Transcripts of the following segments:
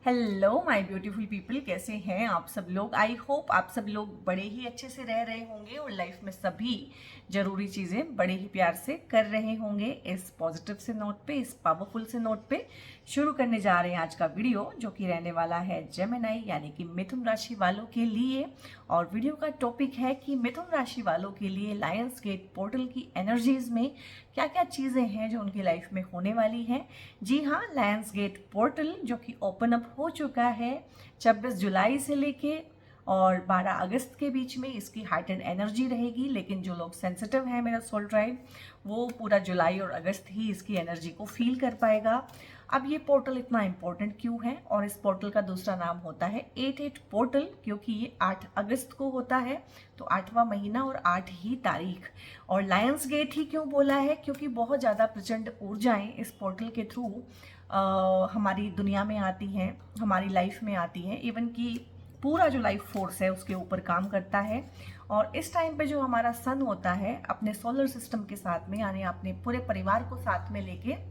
Hello my beautiful people, कैसे हैं आप सब लोग। आई होप आप सब लोग बड़े ही अच्छे से रह रहे होंगे और लाइफ में सभी ज़रूरी चीज़ें बड़े ही प्यार से कर रहे होंगे। इस पॉजिटिव से नोट पे, इस पावरफुल से नोट पे शुरू करने जा रहे हैं आज का वीडियो, जो कि रहने वाला है जेमिनी यानी कि मिथुन राशि वालों के लिए। और वीडियो का टॉपिक है कि मिथुन राशि वालों के लिए लायंस गेट पोर्टल की एनर्जीज में क्या क्या चीज़ें हैं जो उनकी लाइफ में होने वाली हैं। जी हाँ, लायंस गेट पोर्टल जो कि ओपन अप हो चुका है 26 जुलाई से लेके और 12 अगस्त के बीच में इसकी हाइटेंड एनर्जी रहेगी। लेकिन जो लोग सेंसिटिव हैं, मेरा सोल ट्राइब, वो पूरा जुलाई और अगस्त ही इसकी एनर्जी को फील कर पाएगा। अब ये पोर्टल इतना इम्पोर्टेंट क्यों है, और इस पोर्टल का दूसरा नाम होता है 88 पोर्टल, क्योंकि ये 8 अगस्त को होता है, तो 8वां महीना और 8 ही तारीख। और लायंस गेट ही क्यों बोला है, क्योंकि बहुत ज़्यादा प्रचंड ऊर्जाएं इस पोर्टल के थ्रू हमारी दुनिया में आती हैं, हमारी लाइफ में आती हैं। इवन कि पूरा जो लाइफ फोर्स है उसके ऊपर काम करता है। और इस टाइम पे जो हमारा सन होता है अपने सोलर सिस्टम के साथ में, यानी अपने पूरे परिवार को साथ में लेके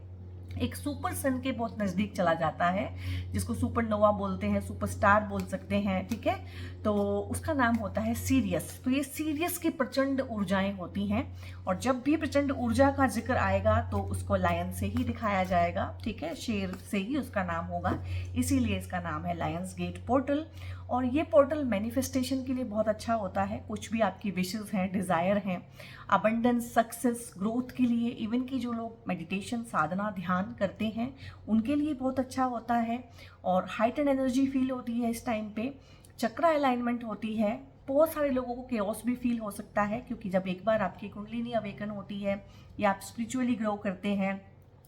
एक सुपर सन के बहुत नज़दीक चला जाता है, जिसको सुपरनोवा बोलते हैं, सुपरस्टार बोल सकते हैं, ठीक है। तो उसका नाम होता है सीरियस। तो ये सीरियस की प्रचंड ऊर्जाएं होती हैं, और जब भी प्रचंड ऊर्जा का जिक्र आएगा तो उसको लायन से ही दिखाया जाएगा, ठीक है, शेर से ही उसका नाम होगा, इसीलिए इसका नाम है लायंस गेट पोर्टल। और ये पोर्टल मैनिफेस्टेशन के लिए बहुत अच्छा होता है। कुछ भी आपकी विशेस हैं, डिज़ायर हैं, अबंडेंस, सक्सेस, ग्रोथ के लिए, इवन कि जो लोग मेडिटेशन, साधना, ध्यान करते हैं उनके लिए बहुत अच्छा होता है। और हाइटेंड एनर्जी फील होती है इस टाइम पे, चक्रा अलाइनमेंट होती है। बहुत सारे लोगों को केओस भी फील हो सकता है, क्योंकि जब एक बार आपकी कुंडलिनी अवेकन होती है या आप स्पिरिचुअली ग्रो करते हैं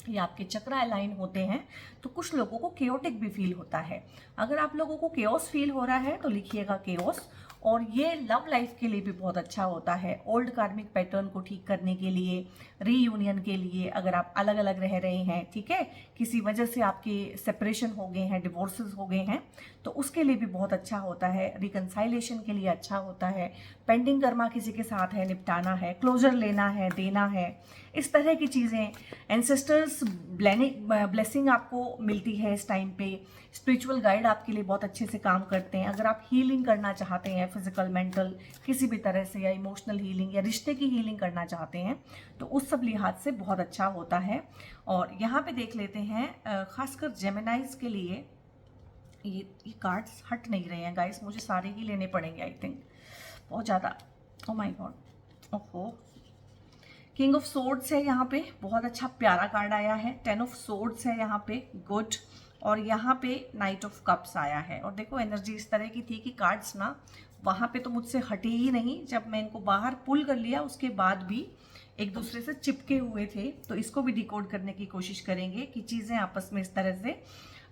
या आपके चक्र अलाइन होते हैं, तो कुछ लोगों को केओटिक भी फील होता है। अगर आप लोगों को केओस फील हो रहा है तो लिखिएगा केओस। और ये लव लाइफ के लिए भी बहुत अच्छा होता है, ओल्ड कार्मिक पैटर्न को ठीक करने के लिए, रीयूनियन के लिए। अगर आप अलग अलग रह रहे हैं, ठीक है, किसी वजह से आपके सेपरेशन हो गए हैं, डिवोर्सेस हो गए हैं, तो उसके लिए भी बहुत अच्छा होता है। रिकंसाइलेशन के लिए अच्छा होता है। पेंडिंग कर्मा किसी के साथ है, निपटाना है, क्लोजर लेना है, देना है, इस तरह की चीज़ें। एंसेस्टर्स ब्लेसिंग आपको मिलती है इस टाइम पे। स्पिरिचुअल गाइड आपके लिए बहुत अच्छे से काम करते हैं। अगर आप हीलिंग करना चाहते हैं, फिजिकल, मेंटल, किसी भी तरह से, या इमोशनल हीलिंग या रिश्ते की हीलिंग करना चाहते हैं, तो उस सब लिहाज से बहुत अच्छा होता है। और यहाँ पे देख लेते हैं खासकर जेमिनाइज के लिए। ये कार्ड्स हट नहीं रहे हैं गाइस, मुझे सारे ही लेने पड़ेंगे आई थिंक, बहुत ज़्यादा। ओ माय गॉड, ओहो। किंग ऑफ सोर्ड्स है यहाँ पे, बहुत अच्छा प्यारा कार्ड आया है। 10 ऑफ सोर्ड्स है यहाँ पे, गुड। और यहाँ पे नाइट ऑफ कप्स आया है। और देखो एनर्जी इस तरह की थी कि कार्ड्स ना वहाँ पे तो मुझसे हटे ही नहीं, जब मैं इनको बाहर पुल कर लिया उसके बाद भी एक दूसरे से चिपके हुए थे। तो इसको भी डिकोड करने की कोशिश करेंगे कि चीज़ें आपस में इस तरह से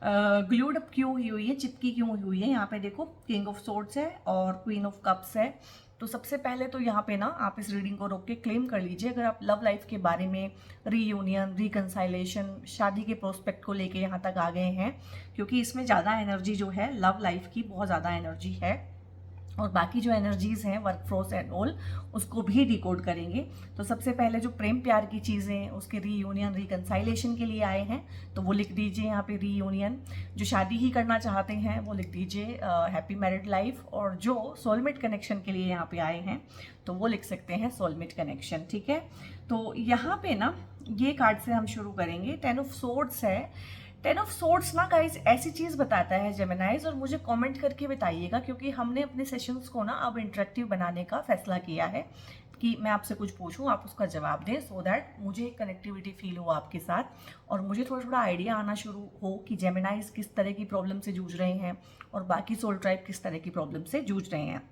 ग्लूड अप क्यों हुई है, चिपकी क्यों हुई है। यहाँ पे देखो किंग ऑफ सोर्ड्स है और क्वीन ऑफ कप्स है। तो सबसे पहले तो यहाँ पे ना आप इस रीडिंग को रोक के क्लेम कर लीजिए, अगर आप लव लाइफ के बारे में, रीयूनियन, रिकंसाइलेशन, शादी के प्रोस्पेक्ट को लेके यहाँ तक आ गए हैं, क्योंकि इसमें ज़्यादा एनर्जी जो है लव लाइफ की, बहुत ज़्यादा एनर्जी है। और बाकी जो एनर्जीज हैं, वर्क फोर्स एंड ऑल, उसको भी डिकोड करेंगे। तो सबसे पहले जो प्रेम प्यार की चीज़ें, उसके रीयूनियन, रिकंसाइलेशन के लिए आए हैं, तो वो लिख दीजिए यहाँ पे रीयूनियन। जो शादी ही करना चाहते हैं वो लिख दीजिए हैप्पी मैरिड लाइफ। और जो सोलमेट कनेक्शन के लिए यहाँ पे आए हैं तो वो लिख सकते हैं सोलमेट कनेक्शन, ठीक है। तो यहाँ पे ना ये कार्ड से हम शुरू करेंगे। 10 ऑफ सोर्ड्स है। 10 ऑफ सोर्ड्स ना गाइज ऐसी चीज़ बताता है जेमिनाइज, और मुझे कमेंट करके बताइएगा, क्योंकि हमने अपने सेशंस को ना अब इंटरेक्टिव बनाने का फैसला किया है कि मैं आपसे कुछ पूछूं, आप उसका जवाब दें, सो दैट मुझे एक कनेक्टिविटी फील हो आपके साथ, और मुझे थोड़ा थोड़ा आइडिया आना शुरू हो कि जेमिनाइज किस तरह की प्रॉब्लम से जूझ रहे हैं और बाकी सोल ट्राइब किस तरह की प्रॉब्लम से जूझ रहे हैं।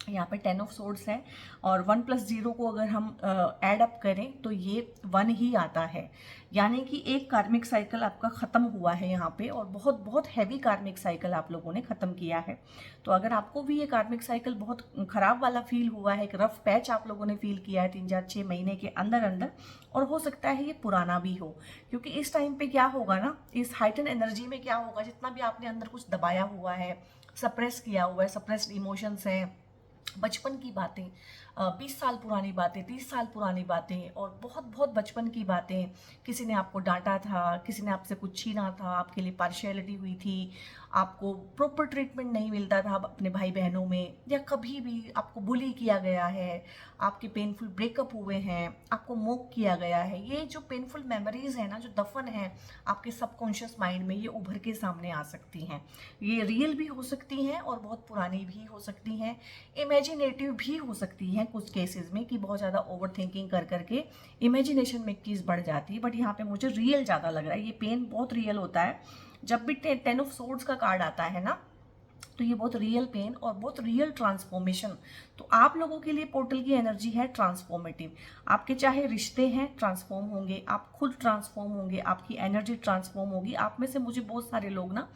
यहाँ पे 10 ऑफ सोर्ड्स है, और 1 + 0 को अगर हम ऐड अप करें तो ये 1 ही आता है। यानी कि एक कार्मिक साइकिल आपका ख़त्म हुआ है यहाँ पे, और बहुत बहुत हैवी कार्मिक साइकिल आप लोगों ने ख़त्म किया है। तो अगर आपको भी ये कार्मिक साइकिल बहुत ख़राब वाला फील हुआ है, एक रफ पैच आप लोगों ने फील किया है 3, 4, 6 महीने के अंदर अंदर, और हो सकता है ये पुराना भी हो, क्योंकि इस टाइम पे क्या होगा ना, इस हाइटन एनर्जी में क्या होगा, जितना भी आपने अंदर कुछ दबाया हुआ है, सप्रेस किया हुआ है, सप्रेस्ड इमोशंस हैं, बचपन की बातें, 20 साल पुरानी बातें, 30 साल पुरानी बातें और बहुत बहुत बचपन की बातें। किसी ने आपको डांटा था, किसी ने आपसे कुछ छीना था, आपके लिए पार्शियलिटी हुई थी, आपको प्रॉपर ट्रीटमेंट नहीं मिलता था अपने भाई बहनों में, या कभी भी आपको बुली किया गया है, आपके पेनफुल ब्रेकअप हुए हैं, आपको मोक किया गया है। ये जो पेनफुल मेमोरीज है ना, जो दफन है आपके सबकॉन्शियस माइंड में, ये उभर के सामने आ सकती हैं। ये रियल भी हो सकती हैं और बहुत पुरानी भी हो सकती हैं, इमेजिनेटिव भी हो सकती हैं कुछ केसेस में, कि बहुत ज़्यादा ओवर थिंकिंग कर करके इमेजिनेशन में एक चीज़ बढ़ जाती है। बट यहाँ पे मुझे रियल ज़्यादा लग रहा है, ये पेन बहुत रियल होता है। जब भी 10 ऑफ सोर्ड्स का कार्ड आता है ना, तो ये बहुत रियल पेन और बहुत रियल ट्रांसफॉर्मेशन। तो आप लोगों के लिए पोर्टल की एनर्जी है ट्रांसफॉर्मेटिव। आपके चाहे रिश्ते हैं ट्रांसफॉर्म होंगे, आप खुद ट्रांसफॉर्म होंगे, आपकी एनर्जी ट्रांसफॉर्म होगी। आप में से मुझे बहुत सारे लोग ना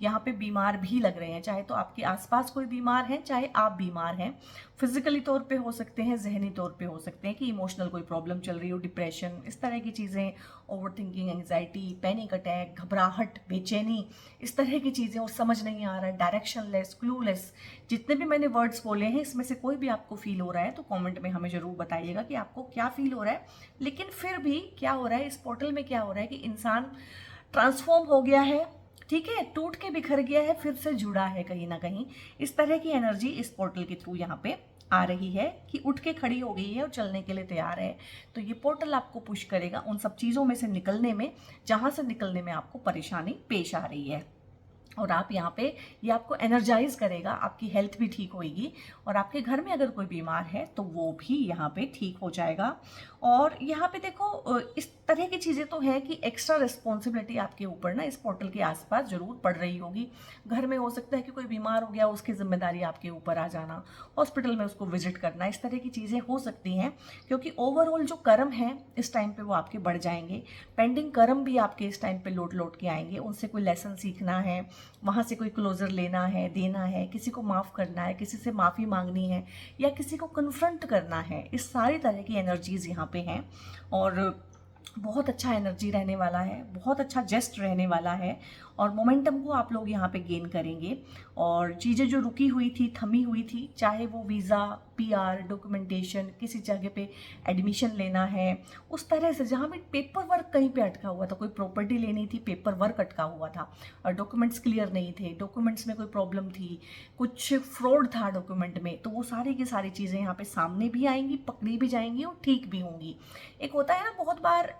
यहाँ पे बीमार भी लग रहे हैं, चाहे तो आपके आसपास कोई बीमार है, चाहे आप बीमार हैं। फिजिकली तौर पे हो सकते हैं, जहनी तौर पे हो सकते हैं, कि इमोशनल कोई प्रॉब्लम चल रही हो, डिप्रेशन, इस तरह की चीज़ें, over thinking, anxiety, panic attack, घबराहट, बेचैनी, इस तरह की चीज़ें, और समझ नहीं आ रहा है, डायरेक्शनलेस, क्लूलेस। जितने भी मैंने वर्ड्स बोले हैं, इसमें से कोई भी आपको फील हो रहा है तो कमेंट में हमें ज़रूर बताइएगा कि आपको क्या फील हो रहा है। लेकिन फिर भी क्या हो रहा है इस पोर्टल में, क्या हो रहा है कि इंसान ट्रांसफॉर्म हो गया है, ठीक है, टूट के बिखर गया है, फिर से जुड़ा है कहीं ना कहीं। इस तरह की एनर्जी इस पोर्टल के थ्रू यहाँ पे आ रही है कि उठ के खड़ी हो गई है और चलने के लिए तैयार है। तो ये पोर्टल आपको पुश करेगा उन सब चीज़ों में से निकलने में, जहाँ से निकलने में आपको परेशानी पेश आ रही है। और आप यहाँ पे, ये आपको एनर्जाइज करेगा, आपकी हेल्थ भी ठीक होगी, और आपके घर में अगर कोई बीमार है तो वो भी यहाँ पे ठीक हो जाएगा। और यहाँ पे देखो, इस तरह की चीज़ें तो है कि एक्स्ट्रा रिस्पॉन्सिबिलिटी आपके ऊपर ना इस पोर्टल के आसपास जरूर पड़ रही होगी। घर में हो सकता है कि कोई बीमार हो गया, उसकी जिम्मेदारी आपके ऊपर आ जाना, हॉस्पिटल में उसको विजिट करना, इस तरह की चीज़ें हो सकती हैं। क्योंकि ओवरऑल जो कर्म है इस टाइम पे वो आपके बढ़ जाएंगे। पेंडिंग कर्म भी आपके इस टाइम पे लौट लौट के आएंगे, उनसे कोई लेसन सीखना है, वहाँ से कोई क्लोजर लेना है, देना है, किसी को माफ़ करना है, किसी से माफ़ी मांगनी है, या किसी को कन्फ्रंट करना है। इस सारी तरह की एनर्जीज यहाँ पे हैं और बहुत अच्छा एनर्जी रहने वाला है, बहुत अच्छा जेस्ट रहने वाला है, और मोमेंटम को आप लोग यहाँ पे गेन करेंगे। और चीज़ें जो रुकी हुई थी, थमी हुई थी, चाहे वो वीज़ा, पीआर, डॉक्यूमेंटेशन, किसी जगह पे एडमिशन लेना है, उस तरह से जहाँ भी पेपर वर्क कहीं पे अटका हुआ था, कोई प्रॉपर्टी लेनी थी, पेपर वर्क अटका हुआ था, और डॉक्यूमेंट्स क्लियर नहीं थे, डॉक्यूमेंट्स में कोई प्रॉब्लम थी, कुछ फ्रॉड था डॉक्यूमेंट में, तो वो सारी की सारी चीज़ें यहाँ पे सामने भी आएंगी, पकड़ी भी जाएंगी और ठीक भी होंगी। एक होता है ना, बहुत बार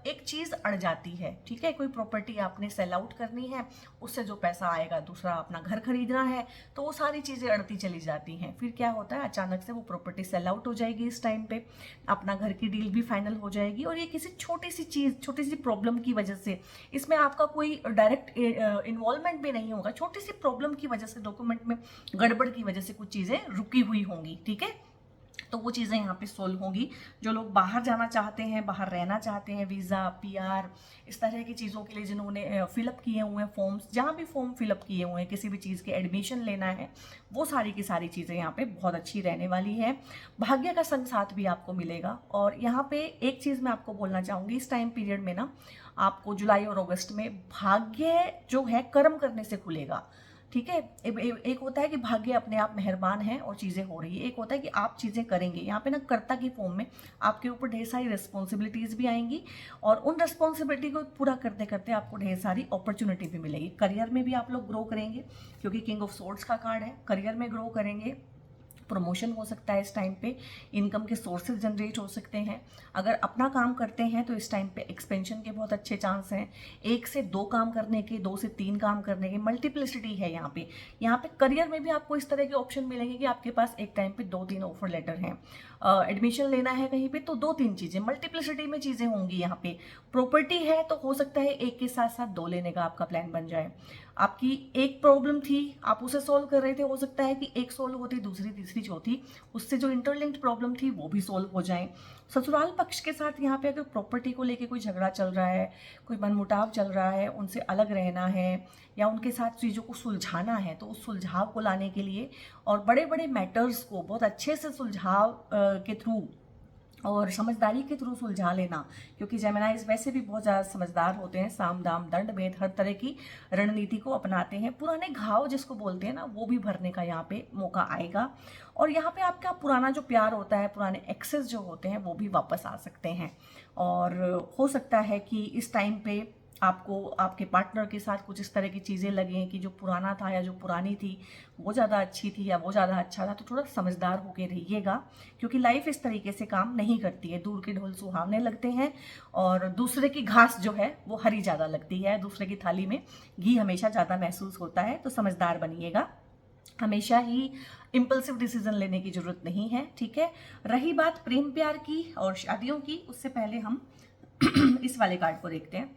एक चीज़ अड़ जाती है, ठीक है, कोई प्रॉपर्टी आपने सेल आउट करनी है, उससे जो पैसा आएगा, दूसरा अपना घर खरीदना है, तो वो सारी चीज़ें अड़ती चली जाती हैं। फिर क्या होता है, अचानक से वो प्रॉपर्टी सेल आउट हो जाएगी, इस टाइम पे अपना घर की डील भी फाइनल हो जाएगी, और ये किसी छोटी सी चीज़, छोटी सी प्रॉब्लम की वजह से, इसमें आपका कोई डायरेक्ट इन्वॉल्वमेंट भी नहीं होगा, छोटी सी प्रॉब्लम की वजह से, डॉक्यूमेंट में गड़बड़ की वजह से कुछ चीज़ें रुकी हुई होंगी, ठीक है, तो वो चीज़ें यहाँ पे सोल्व होंगी। जो लोग बाहर जाना चाहते हैं, बाहर रहना चाहते हैं, वीज़ा, पीआर, इस तरह की चीज़ों के लिए जिन्होंने फिलअप किए हुए हैं फॉर्म्स, जहाँ भी फॉर्म फिलअप किए हुए हैं, किसी भी चीज़ के एडमिशन लेना है, वो सारी की सारी चीज़ें यहाँ पे बहुत अच्छी रहने वाली है। भाग्य का संग साथ भी आपको मिलेगा। और यहाँ पे एक चीज़ मैं आपको बोलना चाहूँगी, इस टाइम पीरियड में ना आपको जुलाई और अगस्त में भाग्य जो है कर्म करने से खुलेगा, ठीक है। एक होता है कि भाग्य अपने आप मेहरबान है और चीज़ें हो रही है, एक होता है कि आप चीज़ें करेंगे। यहाँ पे ना कर्ता की फॉर्म में आपके ऊपर ढेर सारी रिस्पॉन्सिबिलिटीज़ भी आएंगी, और उन रिस्पॉन्सिबिलिटी को पूरा करते करते आपको ढेर सारी अपॉर्चुनिटी भी मिलेगी। करियर में भी आप लोग ग्रो करेंगे, क्योंकि किंग ऑफ सोर्ड्स का कार्ड है, करियर में ग्रो करेंगे, प्रमोशन हो सकता है इस टाइम पे, इनकम के सोर्सेज जनरेट हो सकते हैं। अगर अपना काम करते हैं तो इस टाइम पे एक्सपेंशन के बहुत अच्छे चांस हैं, 1 से 2 काम करने के, 2 से 3 काम करने के, मल्टीप्लिसिटी है यहाँ पे। यहाँ पे करियर में भी आपको इस तरह के ऑप्शन मिलेंगे कि आपके पास एक टाइम पे 2-3 ऑफर लेटर हैं, एडमिशन लेना है कहीं पे तो 2-3 चीज़ें, मल्टीप्लिसिटी में चीज़ें होंगी। यहाँ पे प्रॉपर्टी है तो हो सकता है एक के साथ साथ 2 लेने का आपका प्लान बन जाए। आपकी एक प्रॉब्लम थी, आप उसे सॉल्व कर रहे थे, हो सकता है कि एक सॉल्व होती, दूसरी, तीसरी, चौथी, उससे जो इंटरलिंक्ड प्रॉब्लम थी वो भी सॉल्व हो जाए। ससुराल पक्ष के साथ यहाँ पे अगर प्रॉपर्टी को लेके कोई झगड़ा चल रहा है, कोई मनमुटाव चल रहा है, उनसे अलग रहना है या उनके साथ चीज़ों को सुलझाना है, तो उस सुलझाव को लाने के लिए और बड़े बड़े मैटर्स को बहुत अच्छे से सुलझाव के थ्रू और समझदारी के थ्रू सुलझा लेना, क्योंकि जेमिनाइज वैसे भी बहुत ज़्यादा समझदार होते हैं, साम दाम दंड भेद हर तरह की रणनीति को अपनाते हैं। पुराने घाव जिसको बोलते हैं ना, वो भी भरने का यहाँ पे मौका आएगा। और यहाँ पे आपका पुराना जो प्यार होता है, पुराने एक्सेस जो होते हैं, वो भी वापस आ सकते हैं। और हो सकता है कि इस टाइम पे आपको आपके पार्टनर के साथ कुछ इस तरह की चीज़ें लगें कि जो पुराना था या जो पुरानी थी वो ज़्यादा अच्छी थी या वो ज़्यादा अच्छा था। तो थोड़ा समझदार होकर रहिएगा, क्योंकि लाइफ इस तरीके से काम नहीं करती है। दूर के ढोल सुहावने लगते हैं और दूसरे की घास जो है वो हरी ज़्यादा लगती है, दूसरे की थाली में घी हमेशा ज़्यादा महसूस होता है। तो समझदार बनिएगा, हमेशा ही इम्पल्सिव डिसीजन लेने की ज़रूरत नहीं है, ठीक है। रही बात प्रेम प्यार की और शादियों की, उससे पहले हम इस वाले कार्ड को देखते हैं।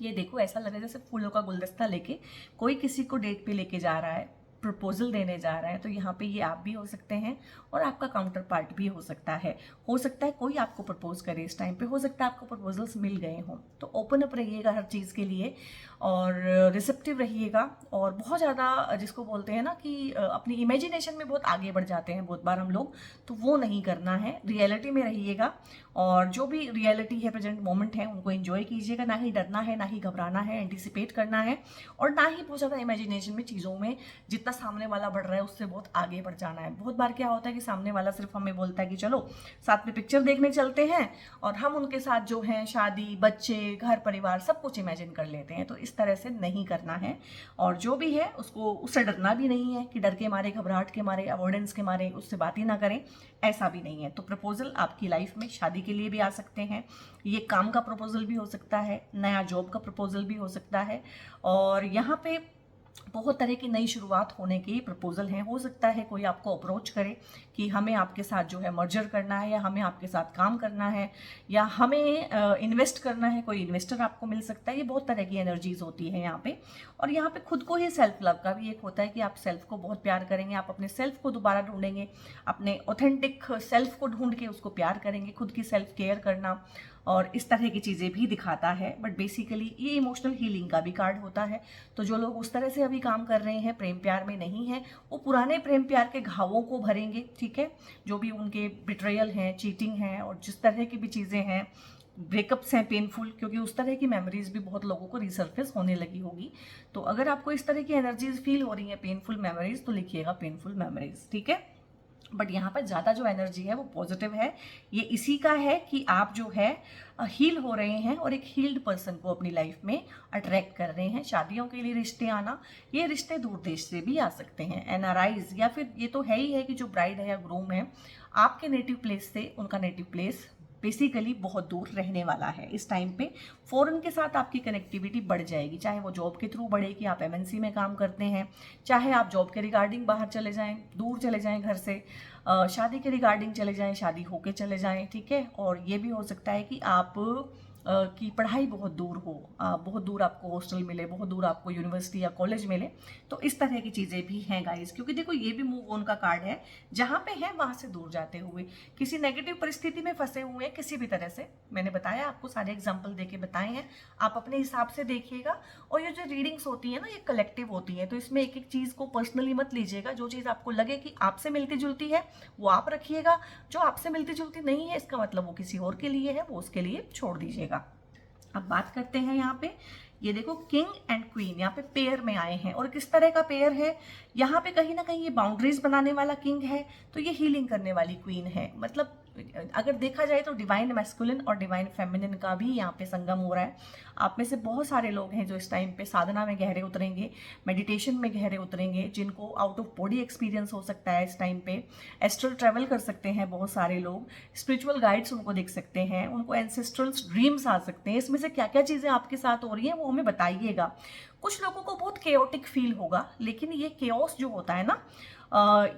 ये देखो, ऐसा लग रहा है जैसे फूलों का गुलदस्ता लेके कोई किसी को डेट पे लेके जा रहा है, प्रपोजल देने जा रहा है। तो यहाँ पे ये आप भी हो सकते हैं और आपका काउंटर पार्ट भी हो सकता है। हो सकता है कोई आपको प्रपोज करे इस टाइम पे, हो सकता है आपको प्रपोजल्स मिल गए हों। तो ओपन अप रहिएगा हर चीज़ के लिए और रिसेप्टिव रहिएगा। और बहुत ज़्यादा जिसको बोलते हैं ना कि अपनी इमेजिनेशन में बहुत आगे बढ़ जाते हैं बहुत बार हम लोग, तो वो नहीं करना है। रियलिटी में रहिएगा और जो भी रियलिटी है, प्रेजेंट मोमेंट है, उनको एंजॉय कीजिएगा। ना ही डरना है, ना ही घबराना है, एंटिसिपेट करना है और ना ही बहुत ज़्यादा इमेजिनेशन में चीज़ों में जितना सामने वाला बढ़ रहा है उससे बहुत आगे बढ़ जाना है। बहुत बार क्या होता है कि सामने वाला सिर्फ हमें बोलता है कि चलो साथ में पिक्चर देखने चलते हैं, और हम उनके साथ जो है शादी, बच्चे, घर परिवार सब कुछ इमेजिन कर लेते हैं। तो इस तरह से नहीं करना है। और जो भी है उसको, उससे डरना भी नहीं है कि डर के मारे, घबराहट के मारे, अवॉइडेंस के मारे उससे बात ही ना करें, ऐसा भी नहीं है। तो प्रपोजल आपकी लाइफ में शादी के लिए भी आ सकते हैं, ये काम का प्रपोजल भी हो सकता है, नया जॉब का प्रपोजल भी हो सकता है, और यहाँ पे बहुत तरह की नई शुरुआत होने के प्रपोजल हैं। हो सकता है कोई आपको अप्रोच करे कि हमें आपके साथ जो है मर्जर करना है, या हमें आपके साथ काम करना है, या हमें इन्वेस्ट करना है, कोई इन्वेस्टर आपको मिल सकता है। ये बहुत तरह की एनर्जीज होती है यहाँ पे। और यहाँ पे खुद को ही सेल्फ लव का भी एक होता है कि आप सेल्फ को बहुत प्यार करेंगे, आप अपने सेल्फ को दोबारा ढूंढेंगे, अपने ऑथेंटिक सेल्फ को ढूंढ के उसको प्यार करेंगे, खुद की सेल्फ केयर करना और इस तरह की चीज़ें भी दिखाता है। बट बेसिकली ये इमोशनल हीलिंग का भी कार्ड होता है। तो जो लोग उस तरह से अभी काम कर रहे हैं, प्रेम प्यार में नहीं है, वो पुराने प्रेम प्यार के घावों को भरेंगे, ठीक है। जो भी उनके बिट्रेयल हैं, चीटिंग हैं और जिस तरह की भी चीज़ें हैं, ब्रेकअप्स हैं पेनफुल, क्योंकि उस तरह की मेमोरीज भी बहुत लोगों को रिसर्फेस होने लगी होगी। तो अगर आपको इस तरह की एनर्जीज फील हो रही हैं, पेनफुल मेमोरीज, तो लिखिएगा पेनफुल मेमोरीज, ठीक है। बट यहाँ पर ज़्यादा जो एनर्जी है वो पॉजिटिव है। ये इसी का है कि आप जो है हील हो रहे हैं और एक हील्ड पर्सन को अपनी लाइफ में अट्रैक्ट कर रहे हैं। शादियों के लिए रिश्ते आना, ये रिश्ते दूर देश से भी आ सकते हैं, एनआरआईज, या फिर ये तो है ही है कि जो ब्राइड है या ग्रूम है आपके नेटिव प्लेस से उनका नेटिव प्लेस बेसिकली बहुत दूर रहने वाला है। इस टाइम पे फॉरेन के साथ आपकी कनेक्टिविटी बढ़ जाएगी, चाहे वो जॉब के थ्रू बढ़े कि आप एमएनसी में काम करते हैं, चाहे आप जॉब के रिगार्डिंग बाहर चले जाएं, दूर चले जाएं घर से, शादी के रिगार्डिंग चले जाएं, शादी होके चले जाएं, ठीक है। और ये भी हो सकता है कि आप की पढ़ाई बहुत दूर हो, बहुत दूर आपको हॉस्टल मिले, बहुत दूर आपको यूनिवर्सिटी या कॉलेज मिले। तो इस तरह की चीज़ें भी हैं गाइस, क्योंकि देखो ये भी मूव ऑन का कार्ड है। जहाँ पे है वहाँ से दूर जाते हुए, किसी नेगेटिव परिस्थिति में फंसे हुए हैं किसी भी तरह से, मैंने बताया आपको, सारे एग्जाम्पल देके बताए हैं, आप अपने हिसाब से देखिएगा। और ये जो रीडिंग्स होती है ना, ये कलेक्टिव होती है, तो इसमें एक एक चीज़ को पर्सनली मत लीजिएगा। जो चीज़ आपको लगे कि आपसे मिलती जुलती है वो आप रखिएगा, जो आपसे मिलती जुलती नहीं है इसका मतलब वो किसी और के लिए है, वो उसके लिए छोड़ दीजिएगा। अब बात करते हैं यहाँ पे, ये देखो किंग एंड क्वीन यहाँ पे पेयर में आए हैं। और किस तरह का पेयर है, यहाँ पे कहीं ना कहीं ये बाउंड्रीज बनाने वाला किंग है, तो ये हीलिंग करने वाली क्वीन है। मतलब अगर देखा जाए तो डिवाइन मैस्कुलिन और डिवाइन फेमिनिन का भी यहाँ पे संगम हो रहा है। आप में से बहुत सारे लोग हैं जो इस टाइम पे साधना में गहरे उतरेंगे, मेडिटेशन में गहरे उतरेंगे, जिनको आउट ऑफ बॉडी एक्सपीरियंस हो सकता है इस टाइम पे, एस्ट्रल ट्रैवल कर सकते हैं बहुत सारे लोग, स्पिरिचुअल गाइड्स उनको देख सकते हैं, उनको एंसेस्ट्रल ड्रीम्स आ सकते हैं। इसमें से क्या क्या चीज़ें आपके साथ हो रही हैं वो हमें बताइएगा। कुछ लोगों को बहुत केओटिक फील होगा, लेकिन ये केओस जो होता है ना,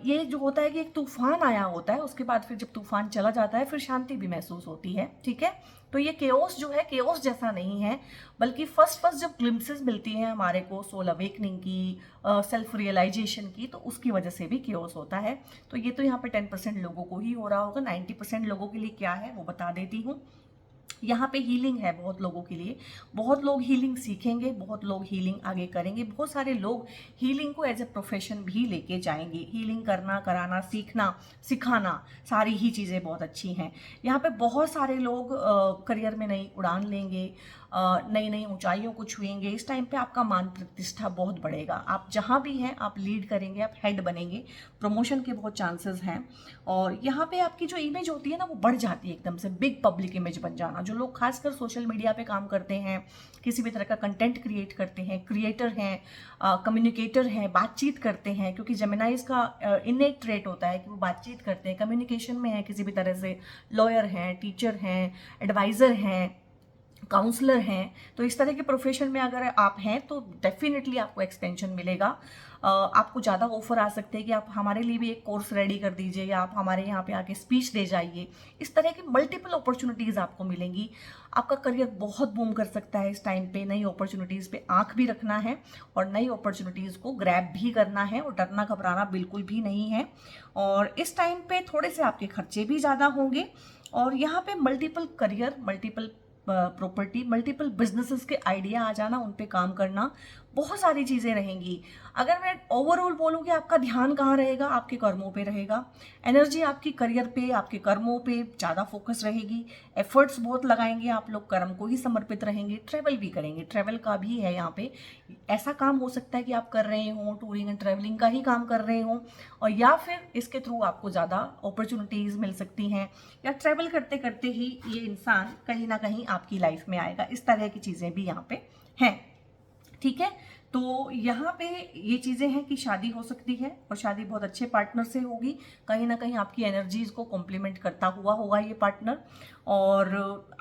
ये जो होता है कि एक तूफान आया होता है, उसके बाद फिर जब तूफान चला जाता है फिर शांति भी महसूस होती है, ठीक है। तो ये केओस जो है केओस जैसा नहीं है, बल्कि फर्स्ट जब ग्लिम्पसेस मिलती हैं हमारे को सोल अवेकनिंग की, सेल्फ रियलाइजेशन की, तो उसकी वजह से भी केओस होता है। तो ये तो यहाँ पे 10% लोगों को ही हो रहा होगा, 90% लोगों के लिए क्या है वो बता देती हूँ। यहाँ पे हीलिंग है बहुत लोगों के लिए, बहुत लोग हीलिंग सीखेंगे, बहुत लोग हीलिंग आगे करेंगे, बहुत सारे लोग हीलिंग को एज ए प्रोफेशन भी लेके जाएंगे। हीलिंग करना, कराना, सीखना, सिखाना, सारी ही चीज़ें बहुत अच्छी हैं। यहाँ पे बहुत सारे लोग करियर में नई उड़ान लेंगे, नई नई ऊंचाइयों को छुएंगे। इस टाइम पे आपका मान प्रतिष्ठा बहुत बढ़ेगा, आप जहाँ भी हैं आप लीड करेंगे, आप हेड बनेंगे, प्रमोशन के बहुत चांसेस हैं। और यहाँ पे आपकी जो इमेज होती है ना वो बढ़ जाती है, एकदम से बिग पब्लिक इमेज बन जाना। जो लोग खासकर सोशल मीडिया पे काम करते हैं, किसी भी तरह का कंटेंट क्रिएट करते हैं, क्रिएटर हैं, कम्युनिकेटर हैं, बातचीत करते हैं, क्योंकि जेमिनाइज का इनेट ट्रेट होता है कि वो बातचीत करते हैं, कम्युनिकेशन में है किसी भी तरह से, लॉयर हैं, टीचर हैं, एडवाइज़र हैं, काउंसलर हैं। तो इस तरह के प्रोफेशन में अगर आप हैं तो डेफिनेटली आपको एक्सटेंशन मिलेगा। आपको ज़्यादा ऑफर आ सकते हैं कि आप हमारे लिए भी एक कोर्स रेडी कर दीजिए, या आप हमारे यहाँ पे आके स्पीच दे जाइए। इस तरह की मल्टीपल अपॉर्चुनिटीज़ आपको मिलेंगी। आपका करियर बहुत बूम कर सकता है इस टाइम पे। नई अपॉर्चुनिटीज़ पे आंख भी रखना है और नई अपॉर्चुनिटीज़ को ग्रैब भी करना है, और डरना घबराना बिल्कुल भी नहीं है। और इस टाइम पे थोड़े से आपके खर्चे भी ज़्यादा होंगे। और यहाँ पे multiple career, multiple property, multiple businesses के आइडिया आ जाना, उन पे काम करना, बहुत सारी चीज़ें रहेंगी। अगर मैं ओवरऑल बोलूँ कि आपका ध्यान कहाँ रहेगा, आपके कर्मों पे रहेगा। एनर्जी आपकी करियर पे, आपके कर्मों पे ज़्यादा फोकस रहेगी। एफर्ट्स बहुत लगाएंगे आप लोग, कर्म को ही समर्पित रहेंगे। ट्रैवल भी करेंगे, ट्रैवल का भी है यहाँ पे। ऐसा काम हो सकता है कि आप कर रहे हो, टूरिंग एंड ट्रैवलिंग का ही काम कर रहे हो, और या फिर इसके थ्रू आपको ज़्यादा अपॉर्चुनिटीज़ मिल सकती हैं, या ट्रैवल करते करते ही ये इंसान कहीं ना कहीं आपकी लाइफ में आएगा। इस तरह की चीज़ें भी यहाँ पे हैं। ठीक है, तो यहाँ पे ये चीज़ें हैं कि शादी हो सकती है, और शादी बहुत अच्छे पार्टनर से होगी। कहीं ना कहीं आपकी एनर्जीज को कॉम्प्लीमेंट करता हुआ होगा ये पार्टनर। और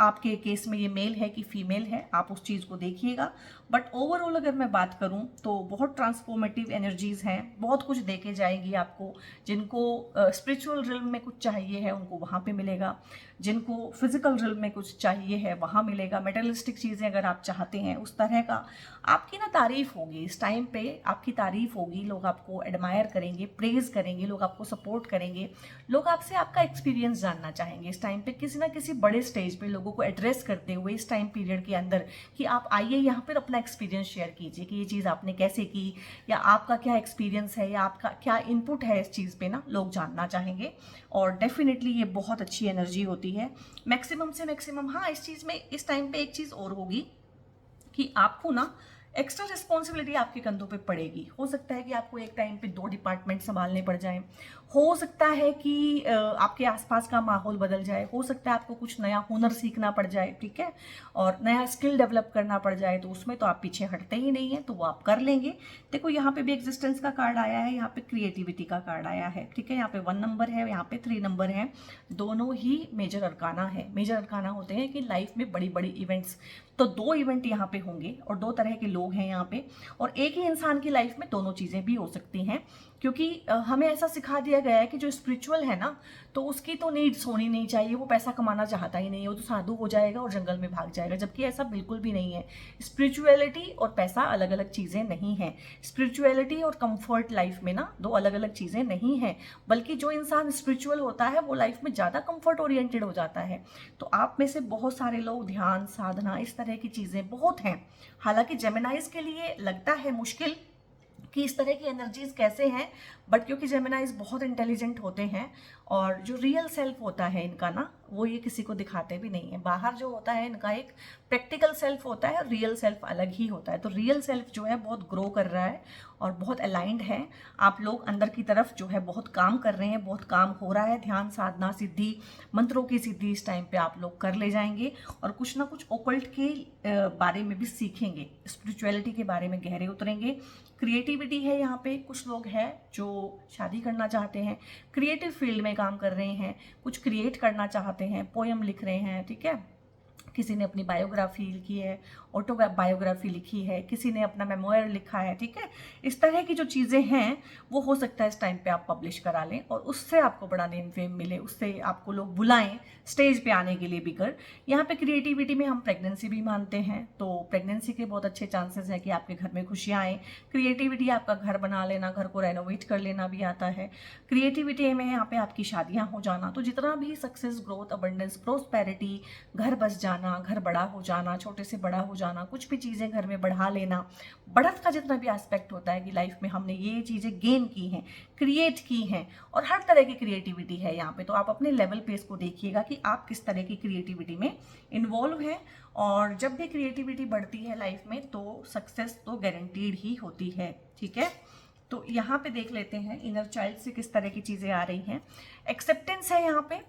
आपके केस में ये मेल है कि फीमेल है, आप उस चीज़ को देखिएगा। बट ओवरऑल अगर मैं बात करूँ तो बहुत ट्रांसफॉर्मेटिव एनर्जीज़ हैं, बहुत कुछ देके जाएगी आपको। जिनको स्पिरिचुअल रिल्म में कुछ चाहिए है उनको वहाँ पे मिलेगा, जिनको फिजिकल रिल्म में कुछ चाहिए है वहाँ मिलेगा। मेटलिस्टिक चीज़ें अगर आप चाहते हैं उस तरह का, आपकी ना तारीफ होगी इस टाइम पे, आपकी तारीफ होगी। लोग आपको एडमायर करेंगे, प्रेज करेंगे, लोग आपको सपोर्ट करेंगे, लोग आपसे आपका एक्सपीरियंस जानना चाहेंगे इस टाइम पे। किसी ना किसी बड़े स्टेज पे लोगों को एड्रेस करते हुए इस टाइम पीरियड के अंदर कि आप आइए यहाँ पर अपना एक्सपीरियंस शेयर कीजिए कि ये चीज़ आपने कैसे की, या आपका क्या एक्सपीरियंस है, या आपका क्या इनपुट है इस चीज़ पे ना, लोग जानना चाहेंगे। और डेफिनेटली ये बहुत अच्छी एनर्जी होती है। मैक्सिमम से मैक्सिमम, हाँ इस चीज़ में इस टाइम पे एक चीज़ और होगी कि आपको ना एक्स्ट्रा रिस्पॉन्सिबिलिटी आपके कंधों पे पड़ेगी। हो सकता है कि आपको एक टाइम पे 2 डिपार्टमेंट संभालने पड़ जाएं, हो सकता है कि आपके आसपास का माहौल बदल जाए, हो सकता है आपको कुछ नया हुनर सीखना पड़ जाए, ठीक है, और नया स्किल डेवलप करना पड़ जाए। तो उसमें तो आप पीछे हटते ही नहीं है, तो वो आप कर लेंगे। देखो यहाँ पे भी एग्जिस्टेंस का कार्ड आया है, यहाँ पे क्रिएटिविटी का कार्ड आया है, ठीक है। यहाँ पे 1 नंबर है, यहाँ पे 3 नंबर है, दोनों ही मेजर अरकाना है। मेजर अरकाना होते हैं कि लाइफ में बड़ी बड़ी इवेंट्स, तो 2 इवेंट यहाँ पे होंगे, और 2 तरह के लोग हैं यहाँ पे, और एक ही इंसान की लाइफ में दोनों चीज़ें भी हो सकती हैं। क्योंकि हमें ऐसा सिखा दिया गया है कि जो स्पिरिचुअल है ना, तो उसकी तो नीड्स होनी नहीं चाहिए, वो पैसा कमाना चाहता ही नहीं है, वो तो साधु हो जाएगा और जंगल में भाग जाएगा। जबकि ऐसा बिल्कुल भी नहीं है। स्पिरिचुअलिटी और पैसा अलग अलग चीज़ें नहीं हैं। स्पिरिचुअलिटी और कंफर्ट लाइफ में ना 2 अलग अलग चीज़ें नहीं हैं। बल्कि जो इंसान स्पिरिचुअल होता है वो लाइफ में ज़्यादा कंफर्ट ओरिएंटेड हो जाता है। तो आप में से बहुत सारे लोग ध्यान, साधना, इस तरह की चीज़ें बहुत हैं। हालांकि जेमिनाइज के लिए लगता है मुश्किल कि इस तरह की एनर्जीज कैसे हैं, बट क्योंकि जेमिनाइज बहुत इंटेलिजेंट होते हैं, और जो रियल सेल्फ होता है इनका ना, वो ये किसी को दिखाते भी नहीं है। बाहर जो होता है इनका एक प्रैक्टिकल सेल्फ होता है, और रियल सेल्फ अलग ही होता है। तो रियल सेल्फ जो है बहुत ग्रो कर रहा है और बहुत अलाइंड है। आप लोग अंदर की तरफ जो है बहुत काम कर रहे हैं, बहुत काम हो रहा है। ध्यान, साधना, सिद्धि, मंत्रों की सिद्धि इस टाइम पे आप लोग कर ले जाएंगे, और कुछ ना कुछ ओकल्ट के बारे में भी सीखेंगे, स्पिरिचुअलिटी के बारे में गहरे उतरेंगे। क्रिएटिविटी है यहाँ पे, कुछ लोग हैं जो शादी करना चाहते हैं, क्रिएटिव फील्ड में काम कर रहे हैं, कुछ क्रिएट करना चाहते हैं, पोयम लिख रहे हैं, ठीक है। किसी ने अपनी बायोग्राफी लिखी है, ऑटोबायोग्राफी लिखी है, किसी ने अपना मेमोयर लिखा है, ठीक है। इस तरह की जो चीज़ें हैं वो हो सकता है इस टाइम पे आप पब्लिश करा लें, और उससे आपको बड़ा नेम फेम मिले, उससे आपको लोग बुलाएं स्टेज पे आने के लिए बिगर। यहाँ पे क्रिएटिविटी में हम प्रेगनेंसी भी मानते हैं, तो प्रेगनेंसी के बहुत अच्छे चांसेस हैं कि आपके घर में खुशियाँ आएँ। क्रिएटिविटी आपका घर बना लेना, घर को रेनोवेट कर लेना भी आता है। क्रिएटिविटी में यहाँ पे आपकी शादियाँ हो जाना। तो जितना भी सक्सेस, ग्रोथ, अबंडेंस, प्रोस्पेरिटी, घर बस जाना, घर बड़ा हो जाना, छोटे से बड़ा हो जाना, कुछ भी चीज़ें घर में बढ़ा लेना, बढ़त का जितना भी एस्पेक्ट होता है कि लाइफ में हमने ये चीज़ें गेन की हैं, क्रिएट की हैं, और हर तरह की क्रिएटिविटी है यहाँ पे। तो आप अपने लेवल पे इसको देखिएगा कि आप किस तरह की क्रिएटिविटी में इन्वॉल्व हैं, और जब भी क्रिएटिविटी बढ़ती है लाइफ में तो सक्सेस तो गारंटीड ही होती है, ठीक है। तो यहाँ पे देख लेते हैं इनर चाइल्ड से किस तरह की चीज़ें आ रही हैं। एक्सेप्टेंस है यहाँ पे,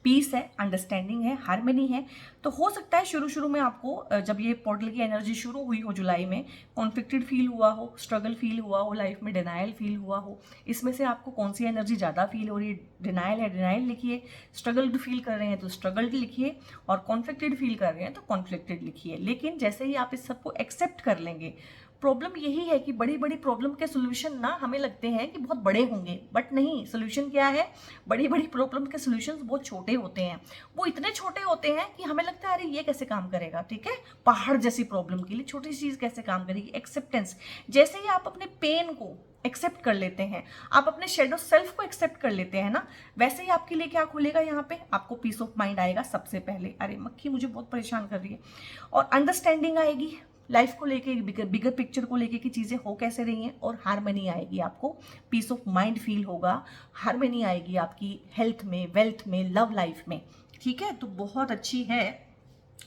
पीस है, अंडरस्टैंडिंग है, हार्मनी है। तो हो सकता है शुरू शुरू में आपको जब ये पोर्टल की एनर्जी शुरू हुई हो जुलाई में, कॉन्फ्लिक्टेड फील हुआ हो, स्ट्रगल फील हुआ हो, लाइफ में डिनायल फील हुआ हो। इसमें से आपको कौन सी एनर्जी ज़्यादा फील हो रही है? डिनायल है, डिनायल लिखिए। स्ट्रगल्ड फील कर रहे हैं तो स्ट्रगल्ड लिखिए, और कॉन्फ्लिक्टेड फील कर रहे हैं तो कॉन्फ्लिक्टेड लिखिए। लेकिन जैसे ही आप इस सबको एक्सेप्ट कर लेंगे, प्रॉब्लम यही है कि बड़ी बड़ी प्रॉब्लम के सोल्यूशन ना हमें लगते हैं कि बहुत बड़े होंगे, बट नहीं, सोल्यूशन क्या है? बड़ी बड़ी प्रॉब्लम के सोल्यूशंस बहुत छोटे होते हैं। वो इतने छोटे होते हैं कि हमें लगता है अरे ये कैसे काम करेगा, ठीक है। पहाड़ जैसी प्रॉब्लम के लिए छोटी सी चीज़ कैसे काम करेगी? एक्सेप्टेंस। जैसे ही आप अपने पेन को एक्सेप्ट कर लेते हैं, आप अपने शेडो सेल्फ को एक्सेप्ट कर लेते हैं ना, वैसे ही आपके लिए क्या खुलेगा यहाँ पे? आपको पीस ऑफ माइंड आएगा सबसे पहले। अरे मक्खी मुझे बहुत परेशान कर रही है। और अंडरस्टैंडिंग आएगी लाइफ को लेके, बिगर पिक्चर को लेके कि चीज़ें हो कैसे रही हैं, और हार्मनी आएगी। आपको पीस ऑफ माइंड फील होगा, हार्मनी आएगी आपकी हेल्थ में, वेल्थ में, लव लाइफ में, ठीक है। तो बहुत अच्छी है।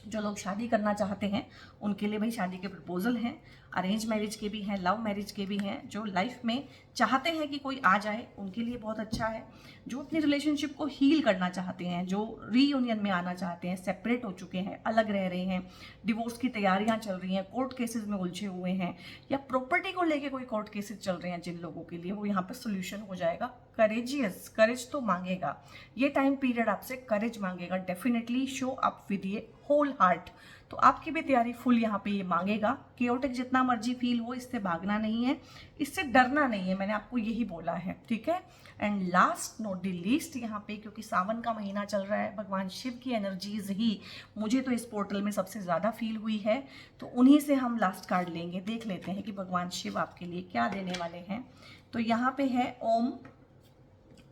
जो लोग शादी करना चाहते हैं उनके लिए भाई शादी के प्रपोजल हैं, अरेंज मैरिज के भी हैं, लव मैरिज के भी हैं। जो लाइफ में चाहते हैं कि कोई आ जाए उनके लिए बहुत अच्छा है। जो अपनी रिलेशनशिप को हील करना चाहते हैं, जो रीयूनियन में आना चाहते हैं, सेपरेट हो चुके हैं, अलग रह रहे हैं, डिवोर्स की तैयारियां चल रही हैं, कोर्ट केसेस में उलझे हुए हैं, या प्रॉपर्टी को लेके कोई कोर्ट केसेस चल रहे हैं, जिन लोगों के लिए वो यहाँ पर सोल्यूशन हो जाएगा। करेजियस, करेज तो मांगेगा ये टाइम पीरियड, आपसे करेज मांगेगा। डेफिनेटली शो अप विद ये होल हार्ट। तो आपकी भी तैयारी फुल यहाँ पे ये मांगेगा। केओटिक जितना मर्जी फील हो, इससे भागना नहीं है, इससे डरना नहीं है, मैंने आपको यही बोला है, ठीक है। And last not the least यहाँ पे, क्योंकि सावन का महीना चल रहा है, भगवान शिव की एनर्जीज ही मुझे तो इस पोर्टल में सबसे ज़्यादा फील हुई है। तो उन्हीं से हम लास्ट कार्ड लेंगे, देख लेते हैं कि भगवान शिव आपके लिए क्या देने वाले हैं। तो यहाँ पे है ओम।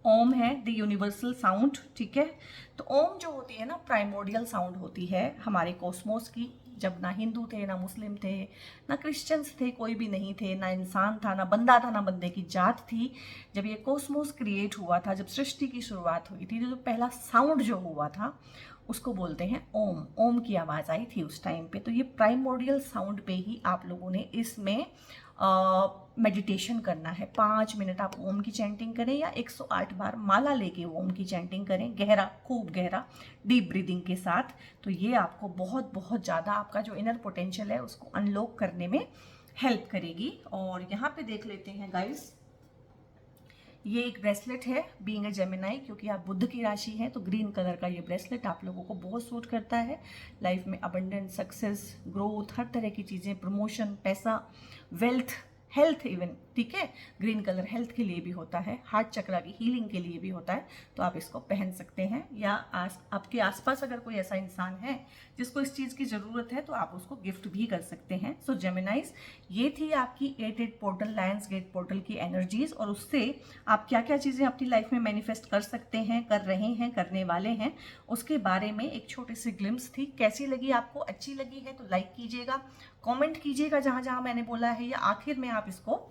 ओम है द यूनिवर्सल साउंड, ठीक है। तो ओम जो होती है ना, प्राइमोर्डियल साउंड होती है हमारे कॉस्मोस की। जब ना हिंदू थे, ना मुस्लिम थे, ना क्रिश्चियंस थे, कोई भी नहीं थे, ना इंसान था, ना बंदा था, ना बंदे की जात थी। जब ये कॉस्मोस क्रिएट हुआ था, जब सृष्टि की शुरुआत हुई थी, तो पहला साउंड जो हुआ था उसको बोलते हैं ओम। ओम की आवाज़ आई थी उस टाइम पे। तो ये प्राइमोर्डियल साउंड पे ही आप लोगों ने इसमें मेडिटेशन करना है। 5 मिनट आप ओम की चैंटिंग करें, या 108 बार माला लेके ओम की चैंटिंग करें, गहरा, खूब गहरा, डीप ब्रीदिंग के साथ। तो ये आपको बहुत बहुत ज़्यादा आपका जो इनर पोटेंशियल है उसको अनलॉक करने में हेल्प करेगी। और यहाँ पे देख लेते हैं गाइस, ये एक ब्रेसलेट है, बीइंग अ जेमिनाई, क्योंकि आप बुध की राशि हैं, तो ग्रीन कलर का ये ब्रेसलेट आप लोगों को बहुत सूट करता है। लाइफ में अबंडेंस, सक्सेस, ग्रोथ, हर तरह की चीज़ें, प्रमोशन, पैसा, वेल्थ, हेल्थ इवन, ठीक है। ग्रीन कलर हेल्थ के लिए भी होता है, हार्ट चक्रा की हीलिंग के लिए भी होता है। तो आप इसको पहन सकते हैं, या आपके आसपास अगर कोई ऐसा इंसान है जिसको इस चीज़ की ज़रूरत है तो आप उसको गिफ्ट भी कर सकते हैं। सो जेमिनाइज, ये थी आपकी 8 पोर्टल, लायंस गेट पोर्टल की एनर्जीज, और उससे आप क्या क्या चीज़ें अपनी लाइफ में मैनिफेस्ट कर सकते हैं, कर रहे हैं, करने वाले हैं, उसके बारे में एक छोटी सी ग्लिम्स थी। कैसी लगी आपको? अच्छी लगी है तो लाइक कीजिएगा, कमेंट कीजिएगा जहाँ जहाँ मैंने बोला है, या आखिर में आप इसको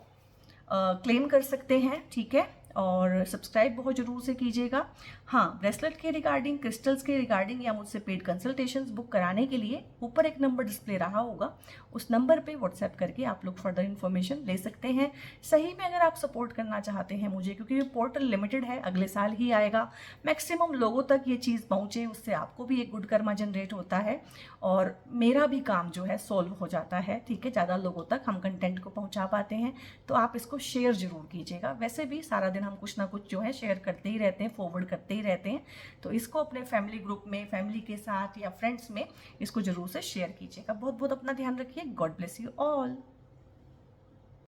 क्लेम कर सकते हैं, ठीक है। और सब्सक्राइब बहुत ज़रूर से कीजिएगा। हाँ, ब्रेसलेट के रिगार्डिंग, क्रिस्टल्स के रिगार्डिंग, या मुझसे पेड कंसल्टेशंस बुक कराने के लिए ऊपर एक नंबर डिस्प्ले रहा होगा, उस नंबर पे व्हाट्सएप करके आप लोग फर्दर इन्फॉर्मेशन ले सकते हैं। सही में अगर आप सपोर्ट करना चाहते हैं मुझे, क्योंकि ये पोर्टल लिमिटेड है, अगले साल ही आएगा, मैक्सिमम लोगों तक ये चीज़ पहुँचे, उससे आपको भी एक गुड कर्मा जनरेट होता है, और मेरा भी काम जो है सॉल्व हो जाता है, ठीक है। ज़्यादा लोगों तक हम कंटेंट को पहुँचा पाते हैं। तो आप इसको शेयर ज़रूर कीजिएगा। वैसे भी सारा दिन हम कुछ ना कुछ जो है शेयर करते ही रहते हैं, फॉरवर्ड करते ही रहते हैं। तो इसको अपने फैमिली ग्रुप में, फैमिली के साथ या फ्रेंड्स में इसको जरूर से शेयर कीजिएगा। बहुत बहुत अपना ध्यान रखिए। God bless you all.